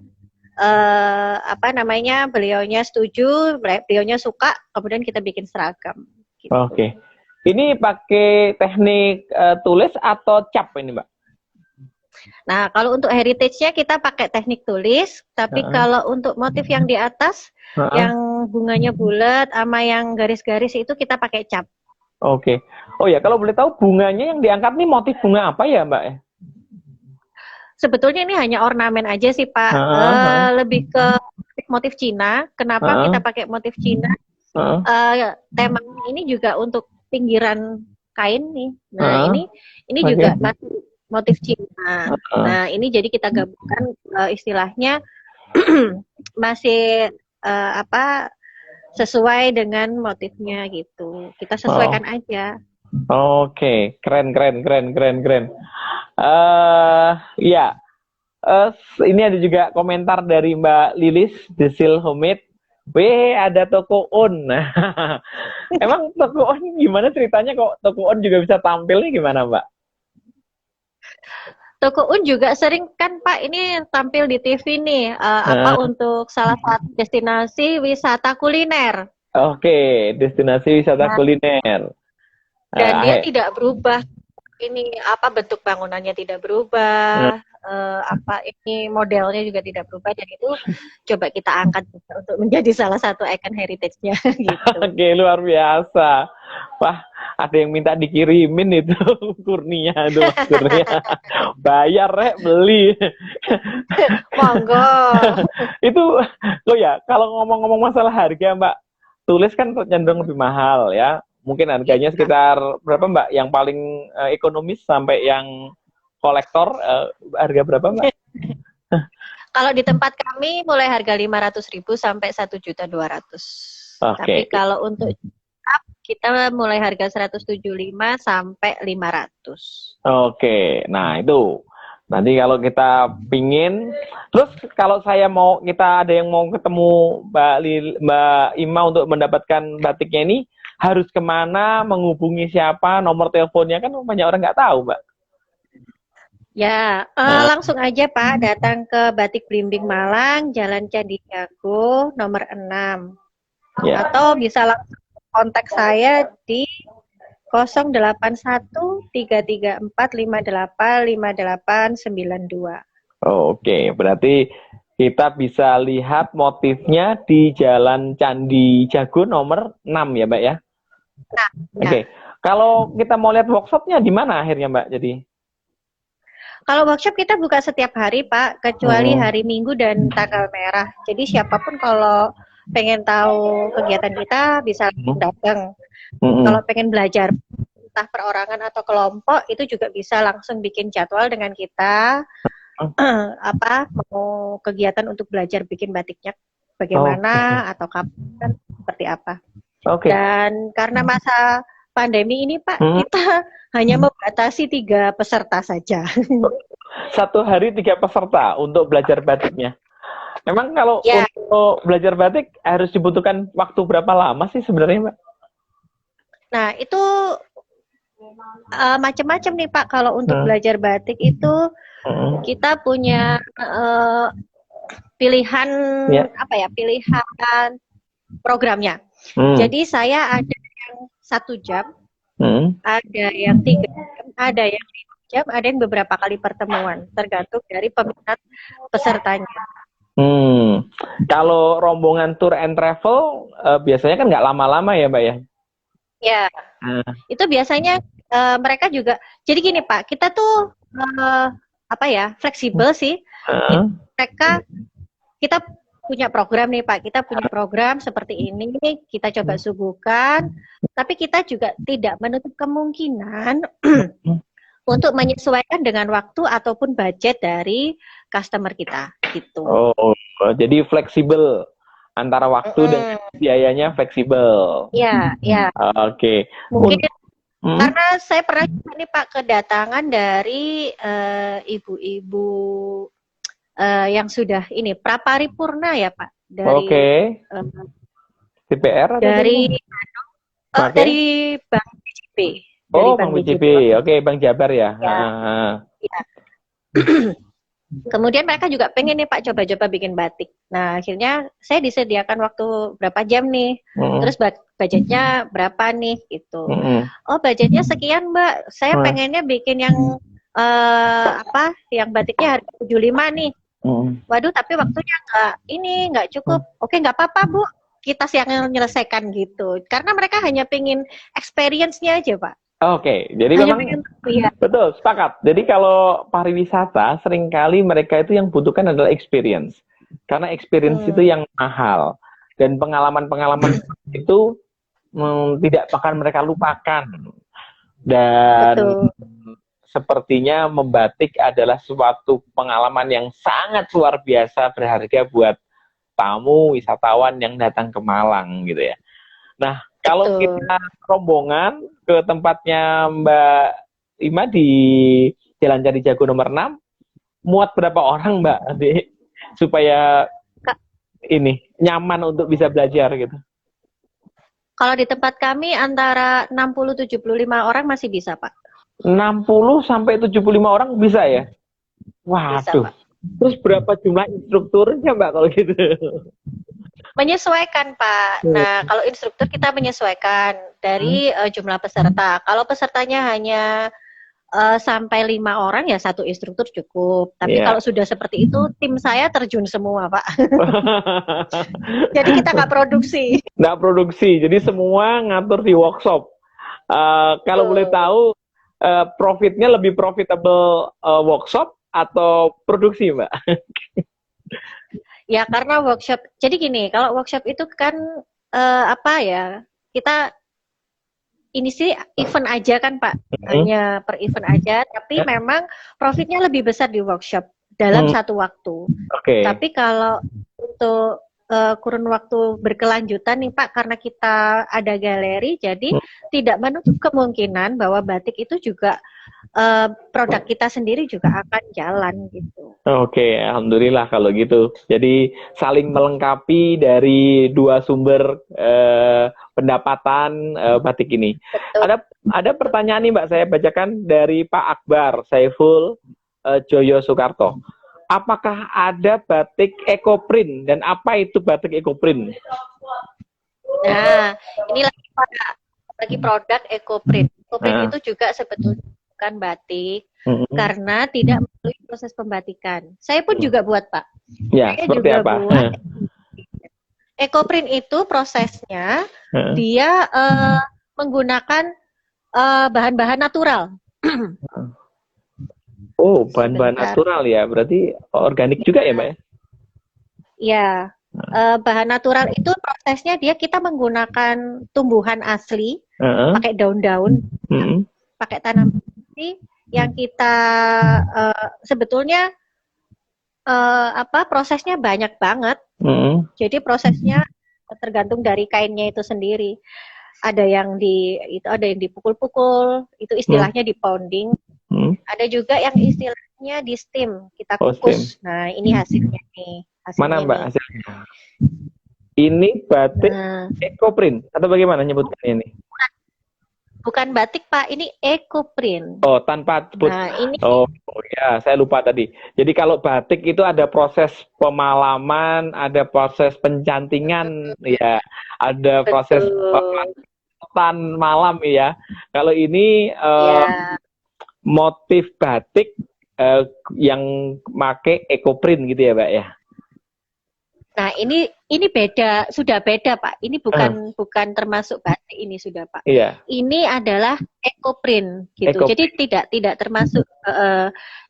beliaunya setuju, beliaunya suka, kemudian kita bikin seragam. Gitu. Oke. Ini pakai teknik tulis atau cap ini Mbak? Nah, kalau untuk heritage-nya kita pakai teknik tulis, tapi kalau untuk motif yang di atas, yang bunganya bulat sama yang garis-garis itu kita pakai cap. Oke. Oh ya, kalau boleh tahu bunganya yang diangkat nih motif bunga apa ya, Mbak? Sebetulnya ini hanya ornamen aja sih, Pak. Lebih ke motif Cina. Kenapa kita pakai motif Cina? Tema ini juga untuk pinggiran kain nih. Nah, ini juga motif Cina. Nah, ini jadi kita gabungkan istilahnya masih sesuai dengan motifnya gitu. Kita sesuaikan aja. Oke, keren. Iya. Ini ada juga komentar dari Mbak Lilis, The Seal Homemade. Ada Toko On. Emang Toko On gimana ceritanya kok Toko On juga bisa tampil nih gimana Mbak? Toko Un juga sering kan Pak ini tampil di TV nih untuk salah satu destinasi wisata kuliner. Oke, destinasi wisata kuliner. Dan dia tidak berubah. Ini bentuk bangunannya tidak berubah, ini modelnya juga tidak berubah, dan itu coba kita angkat untuk menjadi salah satu icon heritage-nya gitu. Oke, luar biasa. Wah, ada yang minta dikirimin itu Kurnia itu Mas Kurnia. Bayar beli. Monggo. Itu ya, kalau ngomong-ngomong masalah harga Mbak, tulis kan cenderung lebih mahal ya. Mungkin harganya sekitar berapa Mbak? Yang paling ekonomis sampai yang kolektor harga berapa Mbak? Kalau di tempat kami mulai harga 500.000 sampai 1.200.000. Tapi kalau untuk kita mulai harga 175 sampai 500. Oke, nah itu. Nanti kalau kita pingin, terus kalau kita ada yang mau ketemu Mbak Ima untuk mendapatkan batiknya ini, harus kemana, menghubungi siapa, nomor teleponnya kan banyak orang nggak tahu Mbak. Ya, Nah, langsung aja Pak datang ke Batik Blimbing Malang, Jalan Candi Jago, nomor 6. ya. Atau bisa langsung kontak saya di 0813345858892. Oh, oke, berarti kita bisa lihat motifnya di Jalan Candi Jago nomor 6 ya, Mbak ya? Nah, ya. Oke, kalau kita mau lihat workshopnya di mana akhirnya, Mbak? Jadi, Kalau workshop kita buka setiap hari, Pak, kecuali hari Minggu dan tanggal merah. Jadi siapapun kalau pengen tahu kegiatan kita bisa datang. Kalau pengen belajar entah perorangan atau kelompok itu juga bisa langsung bikin jadwal dengan kita apa mau kegiatan untuk belajar bikin batiknya bagaimana atau kapan seperti apa. Oke. Dan karena masa pandemi ini Pak, kita hanya membatasi 3 peserta saja. Satu hari 3 peserta untuk belajar batiknya. Memang kalau Ya, untuk belajar batik harus dibutuhkan waktu berapa lama sih sebenarnya, Mbak? nah itu macam-macam nih Pak. Kalau untuk belajar batik itu kita punya pilihan apa ya? Pilihan programnya. Jadi saya ada yang 1 jam, ada yang 3 jam, ada yang 5 jam, ada yang beberapa kali pertemuan, tergantung dari peminat pesertanya. Kalau rombongan tour and travel biasanya kan nggak lama-lama ya, Mbak ya? Ya, itu biasanya mereka juga. Jadi gini Pak, kita tuh apa ya fleksibel sih. Kita punya program nih Pak, kita punya program seperti ini, kita coba suguhkan, tapi kita juga tidak menutup kemungkinan untuk menyesuaikan dengan waktu ataupun budget dari customer kita, gitu. Oh, jadi fleksibel antara waktu dan biayanya fleksibel. Iya, iya. Oke. Mungkin karena saya pernah nih Pak kedatangan dari ibu-ibu yang sudah ini praparipurna ya Pak dari DPR dari dari Bank BJB. Oh, Bank BJB. Oke, Bank Jabar ya. Ya. Kemudian mereka juga pengen nih Pak coba-coba bikin batik. Nah akhirnya saya disediakan waktu berapa jam nih, terus budgetnya berapa nih gitu. Oh budgetnya sekian Mbak, saya pengennya bikin yang apa, yang batiknya harga 75 nih. Waduh tapi waktunya nggak cukup. Oke nggak apa-apa Bu, kita yang menyelesaikan gitu. Karena mereka hanya pengen experience-nya aja Pak. Oke, jadi memang betul, sepakat. Jadi kalau pariwisata seringkali mereka itu yang butuhkan adalah experience. Karena experience itu yang mahal. Dan pengalaman-pengalaman itu tidak akan mereka lupakan. Dan sepertinya membatik adalah suatu pengalaman yang sangat luar biasa berharga buat tamu, wisatawan yang datang ke Malang gitu ya. Nah, kalau kita rombongan ke tempatnya Mbak Ima di Jalan Candi Jago nomor 6, muat berapa orang Mbak supaya ini nyaman untuk bisa belajar gitu? Kalau di tempat kami antara 60-75 orang masih bisa Pak. 60-75 orang bisa ya? Waduh. Bisa, terus berapa jumlah instrukturnya Mbak kalau gitu? Menyesuaikan Pak. Nah kalau instruktur kita menyesuaikan dari jumlah peserta. Kalau pesertanya hanya sampai 5 orang ya 1 instruktur cukup. Tapi kalau sudah seperti itu tim saya terjun semua Pak. Jadi kita nggak produksi. Nggak produksi. Jadi semua ngatur di workshop. Kalau boleh tahu profitnya lebih profitable workshop atau produksi Mbak? Ya karena workshop, jadi gini, kalau workshop itu kan apa ya, kita ini sih event aja kan Pak, hanya per event aja, tapi memang profitnya lebih besar di workshop dalam satu waktu. Tapi kalau untuk kurun waktu berkelanjutan nih Pak, karena kita ada galeri, jadi tidak menutup kemungkinan bahwa batik itu juga produk kita sendiri juga akan jalan gitu. Oke, alhamdulillah kalau gitu. Jadi saling melengkapi dari 2 sumber pendapatan batik ini. Ada pertanyaan nih Mbak, saya bacakan dari Pak Akbar Saiful. Joyo Soekarto. Apakah ada batik ekoprint dan apa itu batik ekoprint? Nah, ini lagi produk ekoprint. Ekoprint itu juga sebetulnya bukan batik karena tidak melalui proses pembatikan. Saya pun juga buat, Pak. Ya, saya seperti juga apa? Buat ekoprint itu prosesnya dia menggunakan bahan-bahan natural. Oh, bahan-bahan natural ya, berarti organik juga ya, Mbak ya? Ya, bahan natural itu prosesnya kita menggunakan tumbuhan asli, pakai daun-daun, pakai tanaman asli yang kita sebetulnya prosesnya banyak banget. Jadi prosesnya tergantung dari kainnya itu sendiri. Ada yang dipukul-pukul, itu istilahnya di pounding. Ada juga yang istilahnya di steam, kita kukus. Nah, ini hasilnya nih. Mana Mbak hasilnya? Ini batik ekoprint atau bagaimana nyebutnya ini? Bukan batik, Pak, ini ekoprint. Oh, tanpa sebut. Nah, ini... Oh ya, saya lupa tadi. Jadi kalau batik itu ada proses pemalaman, ada proses pencantingan, ya, ada proses tan malam ya. Kalau ini motif batik yang make ekoprint gitu ya, Mbak ya. Nah, ini beda, sudah beda, Pak. Ini bukan termasuk batik ini sudah, Pak. Iya. Ini adalah ekoprint gitu. Jadi tidak termasuk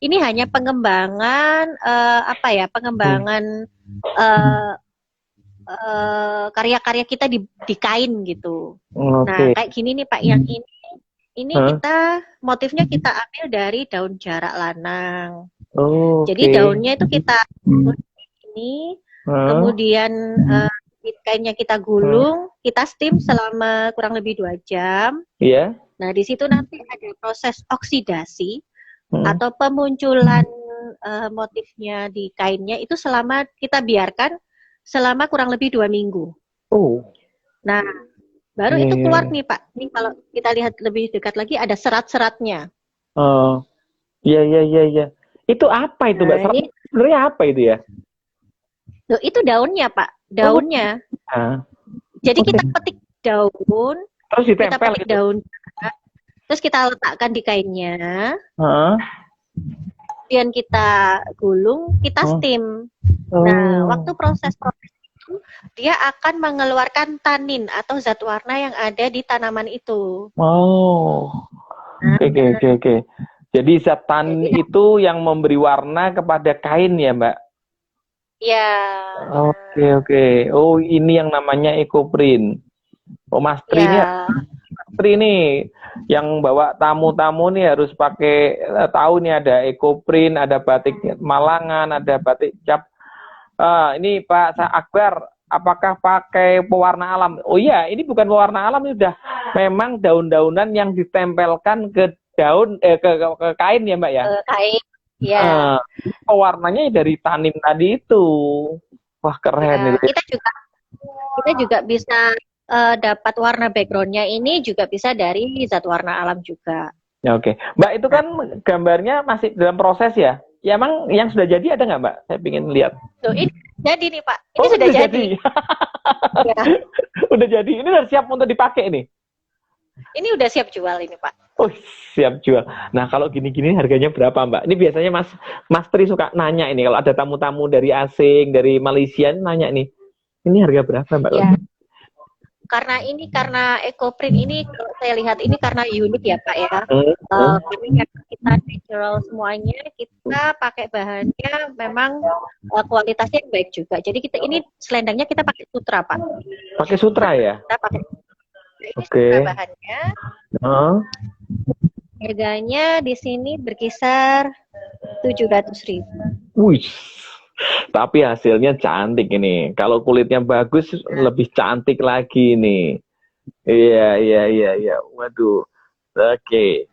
ini hanya pengembangan pengembangan karya-karya kita di kain gitu. Nah, kayak gini nih, Pak, yang ini kita motifnya kita ambil dari daun jarak lanang. Jadi daunnya itu kita ini kemudian kainnya kita gulung, kita steam selama kurang lebih 2 jam. Iya. Nah, di situ nanti ada proses oksidasi atau pemunculan motifnya di kainnya itu kita biarkan selama kurang lebih 2 minggu. Nah, baru itu keluar nih, Pak. Ini kalau kita lihat lebih dekat lagi ada serat-seratnya. Iya. Itu apa itu, Mbak? Serat sebenarnya apa itu ya? Loh, itu daunnya, Pak. Daunnya. Jadi kita petik daun, terus ditempel, kita petik gitu. Daun, terus kita letakkan di kainnya. Kemudian kita gulung, kita steam. Nah, waktu proses itu dia akan mengeluarkan tanin atau zat warna yang ada di tanaman itu. Oke. Jadi zat tanin itu yang memberi warna kepada kain ya, Mbak? Ya. Oke. Oh, ini yang namanya ekoprint. Oh, Mas Tri ini yang bawa tamu-tamu nih harus pakai tahu nih ada ekoprint, ada batik Malangan, ada batik cap. Ini Pak Akbar, apakah pakai pewarna alam? Oh iya, ini bukan pewarna alam, ini udah memang daun-daunan yang ditempelkan ke daun ke kain ya, Mbak ya? Kain. Ya. Pewarnanya dari tanin tadi itu. Wah, keren itu. Kita juga bisa dapat warna backgroundnya ini juga bisa dari zat warna alam juga. Ya, oke. Mbak, itu kan gambarnya masih dalam proses ya? Ya, emang yang sudah jadi ada nggak, Mbak? Saya ingin lihat. Tuh, ini jadi nih, Pak. Ini sudah jadi. Ya. Udah jadi. Ini udah siap untuk dipakai nih? Ini udah siap jual ini, Pak. Oh, siap jual. Nah, kalau gini-gini harganya berapa, Mbak? Ini biasanya Mas Tri suka nanya ini. Kalau ada tamu-tamu dari asing, dari Malaysia, nanya nih. Ini harga berapa, Mbak? Ya. Karena ekoprint ini kalau saya lihat ini karena unik ya, Pak ya. Karena kita natural semuanya, kita pakai bahannya memang kualitasnya baik juga. Jadi selendangnya kita pakai sutra, Pak. Pakai sutra ya? Kita pakai sutra bahannya. Harganya di sini berkisar 700.000. Wih. Tapi hasilnya cantik ini. Kalau kulitnya bagus, lebih cantik lagi nih. Iya. Waduh. Oke.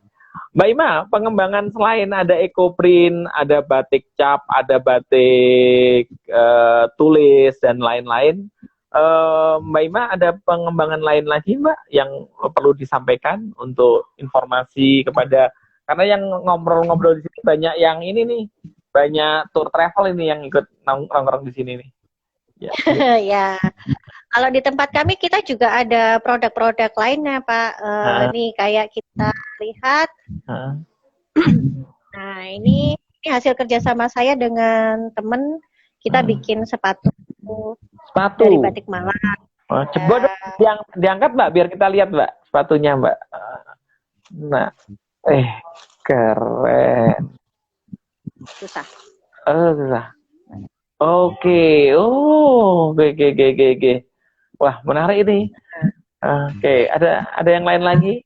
Mbak Ima, pengembangan selain ada ekoprint, ada batik cap, ada batik tulis, dan lain-lain, Mbak Ima ada pengembangan lain lagi, Mbak, yang perlu disampaikan untuk informasi kepada Karena yang ngobrol-ngobrol di sini banyak yang ini nih, banyak tour travel ini yang ikut nongkrong di sini nih. Ya. Ya, kalau di tempat kami kita juga ada produk-produk lainnya Pak. Nih kayak kita lihat. Nah ini hasil kerjasama saya dengan temen, kita bikin sepatu dari batik Malang. Coba dong diangkat Mbak, biar kita lihat Mbak sepatunya Mbak. Nah, keren. Susah. Susah. Oke, oke. Wah, menarik ini. Oke, ada yang lain lagi?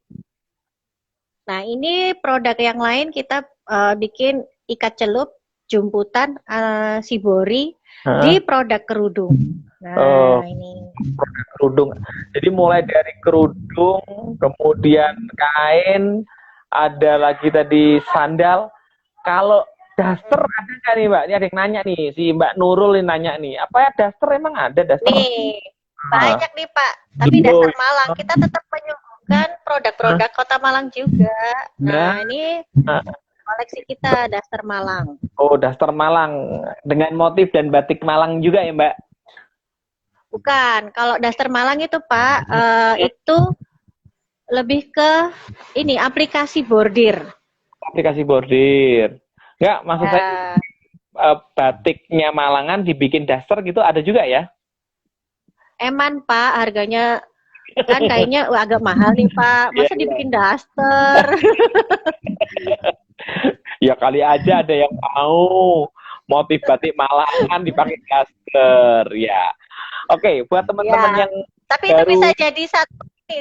Nah, ini produk yang lain kita bikin ikat celup, jumputan, sibori di produk kerudung. Nah, ini produk kerudung. Jadi mulai dari kerudung, kemudian kain, ada lagi tadi sandal. Kalau daster ada nggak nih Mbak? Ini ada yang nanya nih, si Mbak Nurul ini nanya nih. Apa ya daster emang ada daster? Nih, banyak nih Pak. Tapi daster Malang kita tetap menyuguhkan produk-produk Kota Malang juga. Nah, ini koleksi kita daster Malang. Oh, daster Malang dengan motif dan batik Malang juga ya Mbak? Bukan, kalau daster Malang itu Pak, itu lebih ke ini aplikasi bordir. Aplikasi bordir. Enggak, maksud saya batiknya Malangan dibikin daster gitu ada juga ya? Eman Pak, harganya kan kayaknya agak mahal nih Pak. Masa dibikin daster? Ya kali aja ada yang mau motif batik Malangan dipakai daster ya. Oke, buat teman-teman yang tapi baru... itu bisa jadi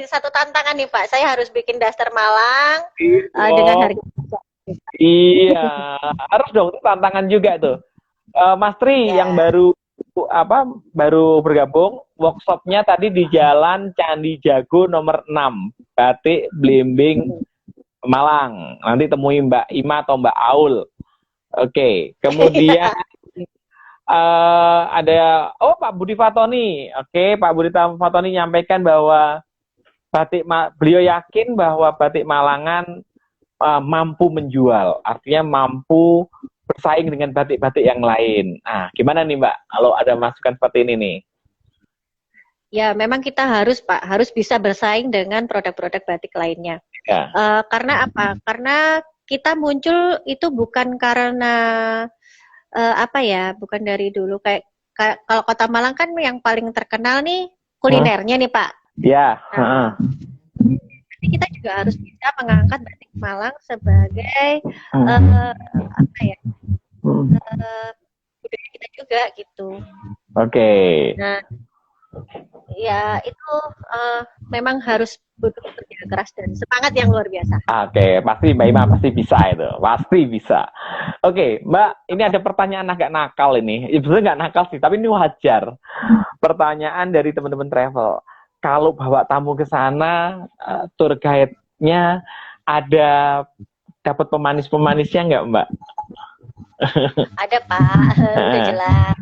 satu tantangan nih Pak. Saya harus bikin daster Malang dengan harga. Iya, harus dong, itu tantangan juga tuh. Mas Tri yang baru bergabung, workshopnya tadi di Jalan Candi Jago nomor 6, Batik Blimbing Malang. Nanti temui Mbak Ima atau Mbak Aul. Oke, kemudian ada Pak Budi Fatoni. Oke, Pak Budi Fatoni nyampaikan bahwa beliau yakin bahwa batik Malangan mampu menjual, artinya mampu bersaing dengan batik-batik yang lain. Nah, gimana nih Mbak, kalau ada masukan seperti ini nih? Ya, memang kita harus bisa bersaing dengan produk-produk batik lainnya. Ya. Karena apa? Karena kita muncul itu bukan karena bukan dari dulu kayak kalau Kota Malang kan yang paling terkenal nih kulinernya nih Pak. Ya. Jadi kita juga harus bisa mengangkat batik Malang sebagai budaya kita juga gitu. Oke. Nah, ya itu memang harus butuh kerja keras dan semangat yang luar biasa. Oke, pasti Mbak Ima pasti bisa itu, pasti bisa. Oke, Mbak, ini ada pertanyaan agak nakal ini. Sebenarnya nggak nakal sih, tapi ini wajar. Pertanyaan dari teman-teman travel. Kalau bawa tamu ke sana, tour guide-nya ada dapat pemanisnya nggak, Mbak? Ada Pak, udah jelas.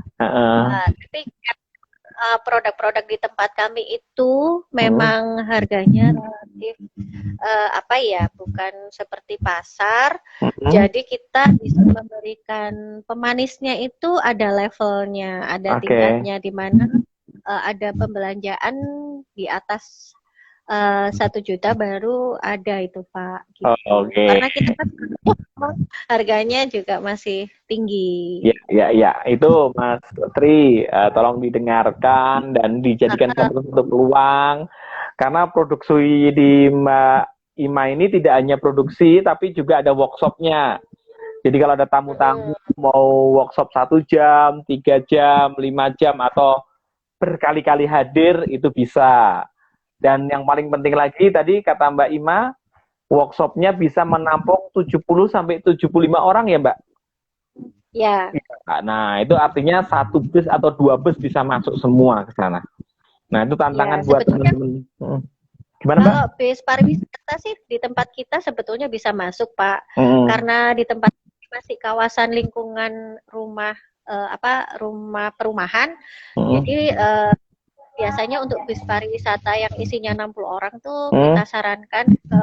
Tapi produk-produk di tempat kami itu memang harganya relatif bukan seperti pasar. Jadi kita bisa memberikan pemanisnya itu ada levelnya, ada tingkatnya di mana ada pembelanjaan di atas 1 juta baru ada itu Pak. Gitu. Karena kita kan harganya juga masih tinggi. Ya, itu Mas Tri, tolong didengarkan dan dijadikan satu peluang. Karena produksi di Mbak Ima ini tidak hanya produksi, tapi juga ada workshopnya. Jadi kalau ada tamu-tamu mau workshop 1 jam, 3 jam, 5 jam, atau berkali-kali hadir, itu bisa. Dan yang paling penting lagi, tadi kata Mbak Ima, workshopnya bisa menampung 70-75 orang ya Mbak? Ya. Nah, itu artinya 1 bus atau 2 bus bisa masuk semua ke sana. Nah, itu tantangan buat teman-teman. Gimana, Mbak? Kalau bis pariwisata sih di tempat kita sebetulnya bisa masuk, Pak. Karena di tempat masih kawasan lingkungan rumah rumah perumahan. Jadi biasanya untuk bis pariwisata yang isinya 60 orang tuh kita sarankan ke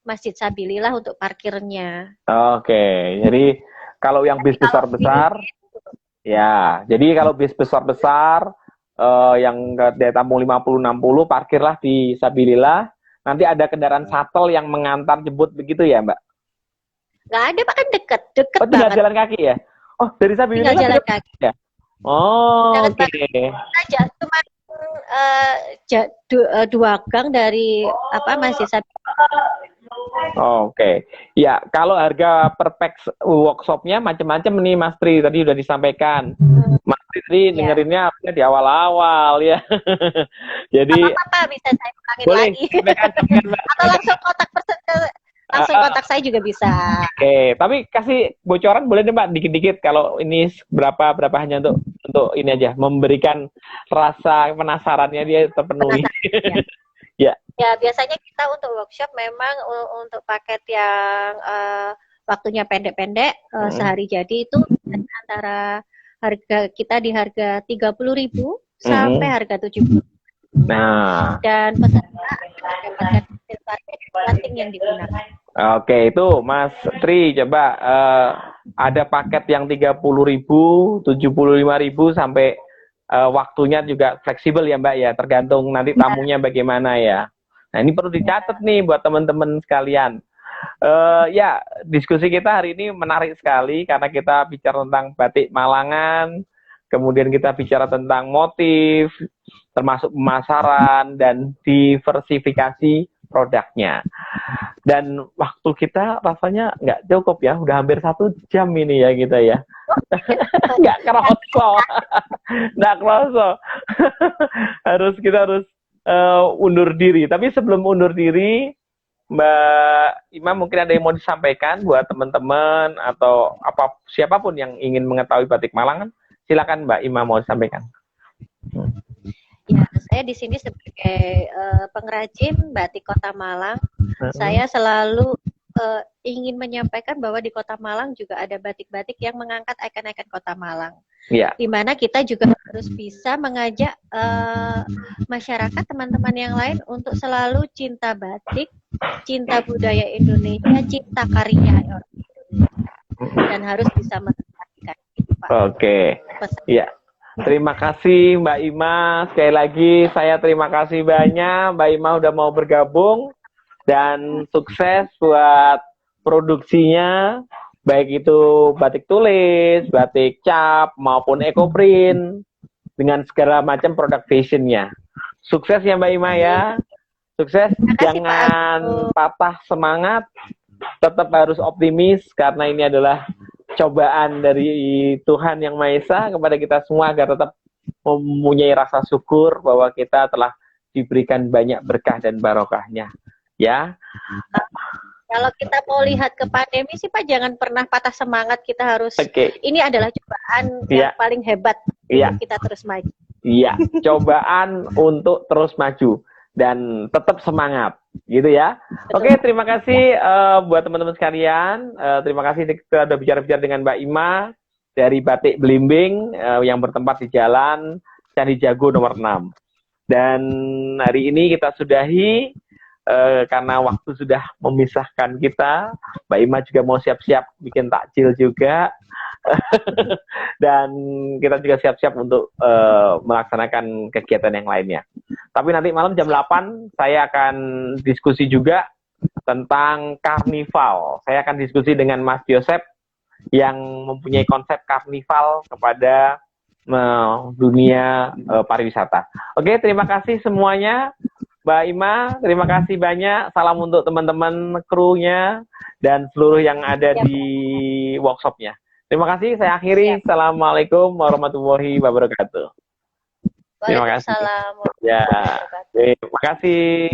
Masjid Sabilillah untuk parkirnya. Oke, jadi kalau yang bis besar-besar, ya, jadi kalau bis besar-besar yang daya tampung 50-60, parkirlah di Sabilillah. Nanti ada kendaraan shuttle yang mengantar jemput begitu ya, Mbak? Nggak ada Pak, kan deket Oh, tinggal banget. jalan kaki ya? Oh, dari Tinggal Sabilillah jalan kaki. ya? Oh, Deket oke. banget aja, cuma 2 gang dari Masjid Sabilillah. Oke. Ya, kalau harga per pack workshopnya macam-macam nih Mas Tri, tadi udah disampaikan. Mas Tri Ya. dengerinnya di awal-awal ya. Jadi apa-apa, bisa saya ulangin boleh lagi. sampaikan, Mbak. Atau langsung kontak saya juga bisa. Oke, tapi kasih bocoran boleh deh Mbak, dikit-dikit kalau ini berapa hanya untuk ini aja, memberikan rasa penasarannya dia terpenuhi. Penasaran, ya. Ya, biasanya kita untuk workshop memang untuk paket yang waktunya pendek-pendek, sehari jadi itu antara harga kita di harga 30.000 sampai harga 70.000. Nah, dan peserta mendapatkan hasil karya batik yang digunakan. Oke, itu Mas Tri coba ada paket yang 30.000, 75.000 sampai waktunya juga fleksibel ya Mbak ya, tergantung nanti tamunya bagaimana ya. Nah, ini perlu dicatat nih buat teman-teman sekalian. Ya, diskusi kita hari ini menarik sekali karena kita bicara tentang batik Malangan, kemudian kita bicara tentang motif, termasuk pemasaran dan diversifikasi produknya. Dan waktu kita rasanya nggak cukup ya, udah hampir 1 jam ini ya kita ya. Nggak kerasa, nggak kerasa. Kita harus undur diri. Tapi sebelum undur diri, Mbak Ima mungkin ada yang mau disampaikan buat teman-teman atau siapapun yang ingin mengetahui batik Malangan, silakan Mbak Ima mau disampaikan. Ya, saya di sini sebagai pengrajin batik Kota Malang, saya selalu ingin menyampaikan bahwa di Kota Malang juga ada batik-batik yang mengangkat ikon-ikon Kota Malang. Ya. Di mana kita juga harus bisa mengajak masyarakat, teman-teman yang lain untuk selalu cinta batik, cinta budaya Indonesia, cinta karya Indonesia, dan harus bisa melestarikan itu, Pak. Oke. Ya. Terima kasih Mbak Ima. Sekali lagi saya terima kasih banyak Mbak Ima udah mau bergabung, dan sukses buat produksinya, baik itu batik tulis, batik cap maupun ekoprint dengan segala macam produk fashionnya. Sukses ya Mbak Ima ya. Sukses, jangan patah semangat, tetap harus optimis karena ini adalah cobaan dari Tuhan Yang Maha Esa kepada kita semua agar tetap mempunyai rasa syukur bahwa kita telah diberikan banyak berkah dan barokahnya. Ya. Kalau kita mau lihat ke pandemi sih Pak, jangan pernah patah semangat. Kita harus, ini adalah cobaan yang paling hebat. Kita terus maju. Iya, cobaan untuk terus maju dan tetap semangat, gitu ya. Betul. Oke, terima kasih buat teman-teman sekalian. Terima kasih kita sudah bicara-bicara dengan Mbak Ima dari Batik Belimbing yang bertempat di Jalan Candi Jago nomor 6. Dan hari ini kita sudahi karena waktu sudah memisahkan kita. Mbak Ima juga mau siap-siap bikin takjil juga. Dan kita juga siap-siap untuk melaksanakan kegiatan yang lainnya. Tapi nanti malam jam 8 saya akan diskusi juga tentang karnival. Saya akan diskusi dengan Mas Yosep yang mempunyai konsep karnival kepada dunia pariwisata. Oke, terima kasih semuanya. Mbak Ima, terima kasih banyak. Salam untuk teman-teman krunya dan seluruh yang ada di workshopnya. Terima kasih, saya akhiri. Assalamualaikum warahmatullahi wabarakatuh. Terima kasih. Ya, terima kasih.